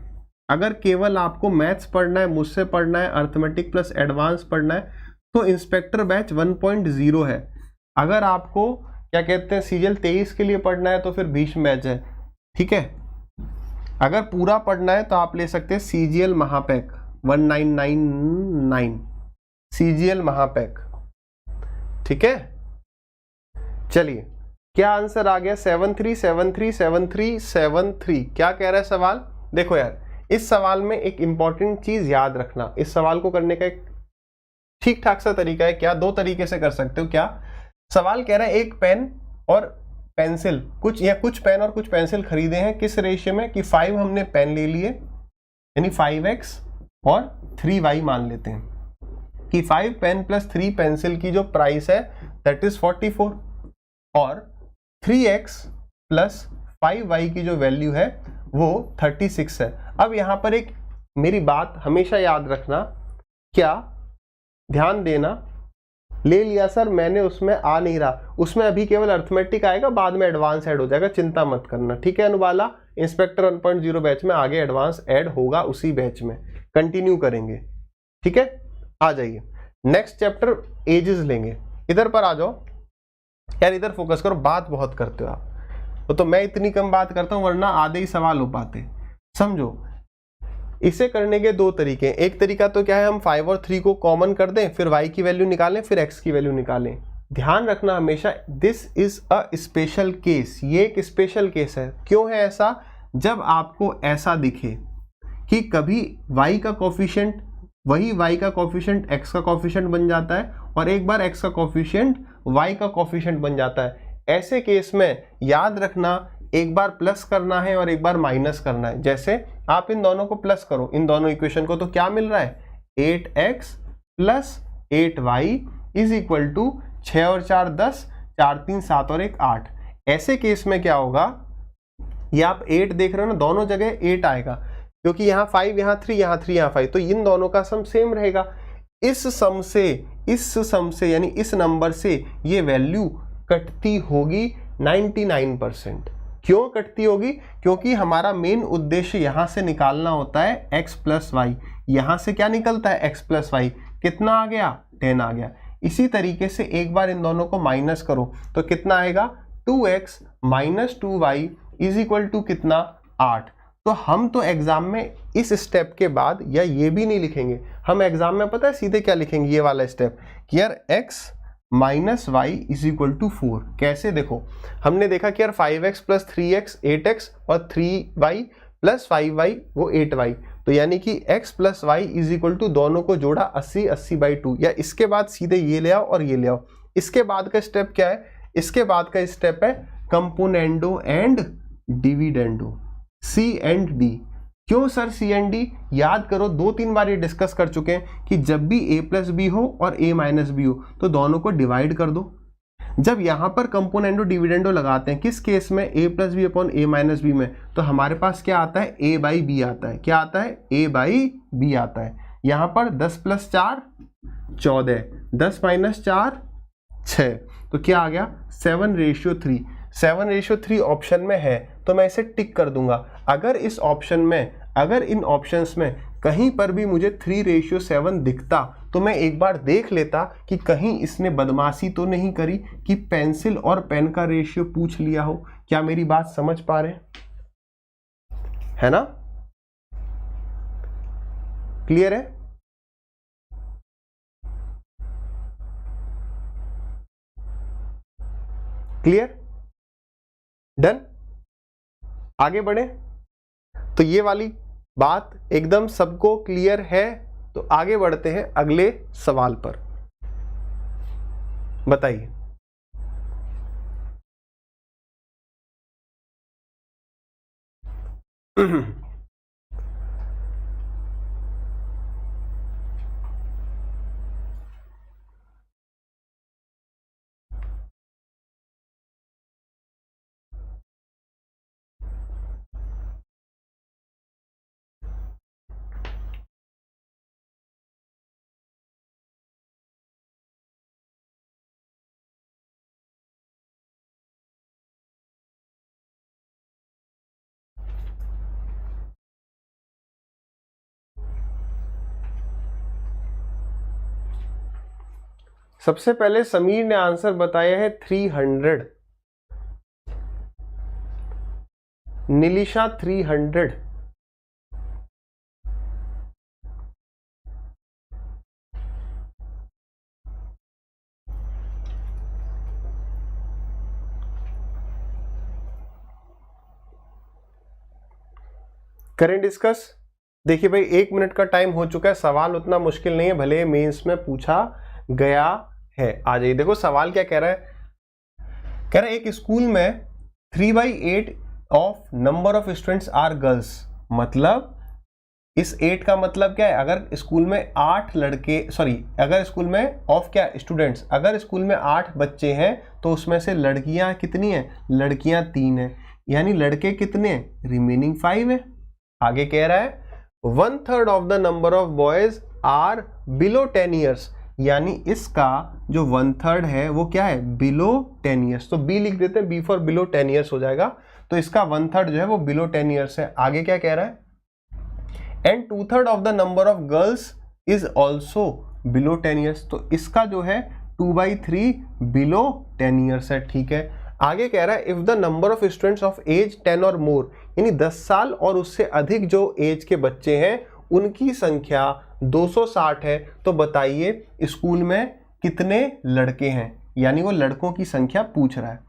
अगर केवल आपको मैथ्स पढ़ना है, मुझसे पढ़ना है, अर्थमेटिक प्लस एडवांस पढ़ना है, तो इंस्पेक्टर बैच 1.0 है। अगर आपको क्या कहते हैं सीजीएल 23 के लिए पढ़ना है तो फिर भीष्म बैच है। ठीक है, अगर पूरा पढ़ना है तो आप ले सकते हैं सीजीएल महापैक 1999, सीजीएल महापैक। ठीक है, चलिए क्या आंसर आ गया? 73737373। क्या कह रहा है सवाल? देखो यार, इस सवाल में एक इंपॉर्टेंट चीज याद रखना, इस सवाल को करने का एक ठीक ठाक सा तरीका है। क्या? दो तरीके से कर सकते हो। क्या सवाल कह रहा है, एक पेन और पेंसिल, कुछ पेन और कुछ पेंसिल खरीदे हैं, किस रेशियो में? कि 5 हमने पेन ले लिए यानी 5x और 3y मान लेते हैं कि 5 पेन प्लस 3 पेंसिल की जो प्राइस है दैट इज 44, और 3x प्लस 5y की जो वैल्यू है वो 36 है। अब यहां पर एक मेरी बात हमेशा याद रखना, क्या ध्यान देना, ले लिया सर मैंने, उसमें आ नहीं रहा, उसमें अभी केवल अर्थमेटिक आएगा, बाद में एडवांस ऐड हो जाएगा, चिंता मत करना। ठीक है अनुबाला, इंस्पेक्टर 1.0 बैच में आगे एडवांस ऐड होगा, उसी बैच में कंटिन्यू करेंगे। ठीक है, आ जाइए नेक्स्ट चैप्टर एजेस लेंगे। इधर पर आ जाओ यार, इधर फोकस करो, बात बहुत करते हो आप, तो मैं इतनी कम बात करता हूं वरना आधे ही सवाल हो पाते। समझो, इसे करने के दो तरीके हैं। एक तरीका तो क्या है, हम 5 और 3 को कॉमन कर दें, फिर y की वैल्यू निकालें, फिर x की वैल्यू निकालें। ध्यान रखना हमेशा, this is a special case, ये एक स्पेशल केस है। क्यों है ऐसा? जब आपको ऐसा दिखे कि कभी y का कोफिशिएंट, वही y का कोफिशिएंट x का कोफिशिएंट बन जाता है, और एक बार x का कोफिशिएंट y का कोफिशिएंट बन जाता है, ऐसे केस में याद रखना एक बार प्लस करना है और एक बार माइनस करना है। जैसे आप इन दोनों को प्लस करो, इन दोनों इक्वेशन को, तो क्या मिल रहा है 8x plus 8y is equal to 6 और 4 10, 4 3 7 और 1 8। ऐसे केस में क्या होगा, ये आप 8 देख रहे हो ना, दोनों जगह 8 आएगा, क्योंकि यहाँ 5 यहाँ 3 यहाँ 3 यहाँ 5, तो इन दोनों का सम सेम रहेगा। इस सम से इस सम से यानी इस नंबर से ये वैल्यू कटती होगी 99%। क्यों कटती होगी? क्योंकि हमारा मेन उद्देश्य यहाँ से निकालना होता है x प्लस वाई। यहाँ से क्या निकलता है? x plus y. कितना आ गया? 10 आ गया। इसी तरीके से एक बार इन दोनों को माइनस करो तो कितना आएगा? 2x minus 2y is equal to कितना? 8। तो हम तो एग्जाम में इस स्टेप के बाद या ये भी नहीं लिखेंगे, हम एग्जाम में पता है सीधे क्या लिखेंगे? ये वाला स्टेप कि यार x minus y is equal to 4। कैसे? देखो, हमने देखा कि यार 5x प्लस 3x 8x और 3y प्लस 5y वो 8y, तो यानी कि x plus y is equal to दोनों को जोड़ा 80 80/2, या इसके बाद सीधे ये ले आओ और ये ले आओ। इसके बाद का स्टेप क्या है? इसके बाद का स्टेप है componendo and dividendo, C and D। क्यों सर C एंड D? याद करो, 2-3 बार ये डिस्कस कर चुके हैं कि जब भी a प्लस बी हो और a माइनस बी हो तो दोनों को डिवाइड कर दो। जब यहाँ पर कंपोनेंडो डिविडेंडो लगाते हैं, किस केस में? a plus b upon a minus b में, तो हमारे पास क्या आता है? a बाई बी आता है। क्या आता है? a बाई बी आता है। यहाँ पर 10 प्लस 4 14, 10 माइनस 4 6, तो क्या आ गया? 7:3। 7:3 ऑप्शन में है तो मैं इसे टिक कर दूंगा। अगर इस ऑप्शन में, अगर इन ऑप्शंस में कहीं पर भी मुझे 3:7 दिखता तो मैं एक बार देख लेता कि कहीं इसने बदमाशी तो नहीं करी कि पेंसिल और पेन का रेशियो पूछ लिया हो। क्या मेरी बात समझ पा रहे है ना? क्लियर है? क्लियर? डन? आगे बढ़े? तो ये वाली बात एकदम सबको क्लियर है, तो आगे बढ़ते हैं अगले सवाल पर। बताइए। सबसे पहले समीर ने आंसर बताया है 300, निलिशा 300, करें डिस्कस। देखिए भाई, 1 मिनट का टाइम हो चुका है, सवाल उतना मुश्किल नहीं है, भले मेंस में पूछा गया है। आ जाइए, देखो सवाल क्या कह रहा है। कह रहा है एक स्कूल में 3/8 of number of students are girls. मतलब इस 8 का मतलब क्या है? अगर स्कूल में 8 लड़के, सॉरी, अगर स्कूल में ऑफ क्या स्टूडेंट्स, अगर स्कूल में 8 बच्चे हैं तो उसमें से लड़कियां कितनी हैं? लड़कियां 3 हैं, यानी लड़के कितने हैं? रिमेनिंग 5 है। आगे कह रहा है 1/3 of the number of boys are below 10 years, यानी इसका जो 1/3 है वो क्या है? Below 10 years. तो बी लिख देते हैं, बी फॉर बिलो 10 ईयर्स हो जाएगा। तो इसका 1/3 जो है वो बिलो 10 ईयर्स है। आगे क्या कह रहा है? And 2/3 of the number of girls is also below 10 years, तो इसका जो है 2/3 बिलो 10 ईयर्स है। ठीक है। आगे कह रहा है if the number of students of age 10 और मोर, यानी 10 साल और उससे अधिक जो एज के बच्चे हैं उनकी संख्या 260 है, तो बताइए स्कूल में कितने लड़के हैं? यानी वो लड़कों की संख्या पूछ रहा है।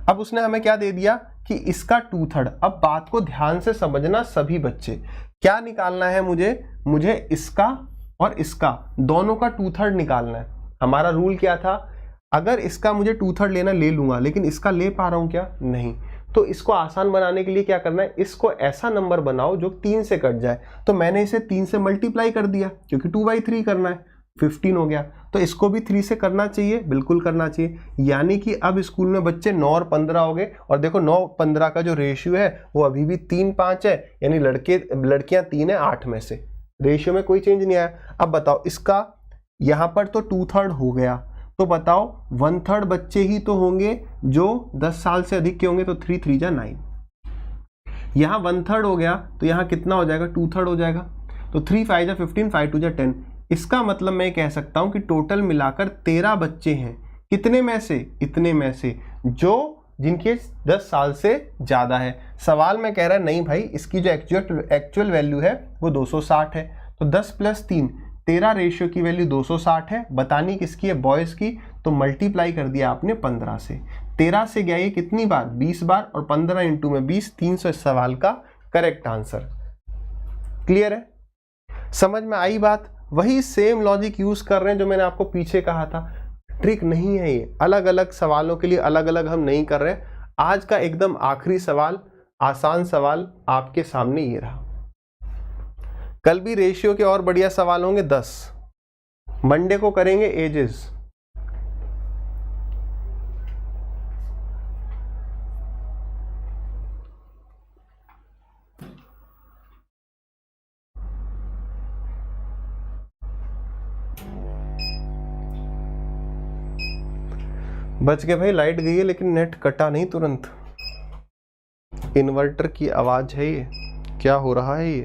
अब उसने हमें क्या दे दिया कि इसका 2/3। अब बात को ध्यान से समझना सभी बच्चे, क्या निकालना है मुझे इसका और इसका दोनों का 2/3 निकालना है। हमारा रूल क्या था? अगर इसका मुझे 2/3 लेना ले लूंगा, लेकिन इसका ले पा रहा हूं क्या? नहीं। तो इसको आसान बनाने के लिए क्या करना है? इसको ऐसा नंबर बनाओ जो 3 से कट जाए। तो मैंने इसे 3 से मल्टीप्लाई कर दिया क्योंकि 2/3 करना है, 15 हो गया। तो इसको भी 3 से करना चाहिए, बिल्कुल करना चाहिए। यानी कि अब स्कूल में बच्चे 9 और 15 हो गए। और देखो 9-15 का जो रेशियो है वो अभी भी 3-5 है, यानी लड़कियां 3 है 8 में से, रेशियो में कोई चेंज नहीं आया। अब बताओ इसका यहाँ पर तो 2/3 हो गया, तो बताओ 1/3 बच्चे ही तो होंगे जो 10 साल से अधिक के होंगे, तो 3 3 जा 9। यहाँ 1/3 हो गया तो यहाँ कितना हो जाएगा, 2/3 हो जाएगा, तो 3 5 जा 15, 5 2 जा 10। इसका मतलब मैं कह सकता हूँ कि टोटल मिलाकर 13 बच्चे हैं। कितने में से, इतने में से जो जिनके 10 साल से ज़्यादा है। सवाल में कह रहा है नहीं भाई, इसकी जो एक्चुअल वैल्यू है वो 260 है, तो 10 + 3 13 रेशियो की वैल्यू 260 है। बतानी किसकी है, बॉयज़ की, तो मल्टीप्लाई कर दिया आपने 15 से। 13 से गया ये कितनी बार, 20 बार, और 15 इंटू में 20, 300 इस सवाल का करेक्ट आंसर। क्लियर है, समझ में आई बात। वही सेम लॉजिक यूज कर रहे हैं जो मैंने आपको पीछे कहा था। ट्रिक नहीं है ये, अलग अलग सवालों के लिए अलग अलग हम नहीं कर रहे। आज का एकदम आखिरी सवाल, आसान सवाल आपके सामने ये रहा। कल भी रेशियो के और बढ़िया सवाल होंगे 10। मंडे को करेंगे एजेस। बच गए भाई, लाइट गई है लेकिन नेट कटा नहीं तुरंत। इन्वर्टर की आवाज है ये, क्या हो रहा है ये।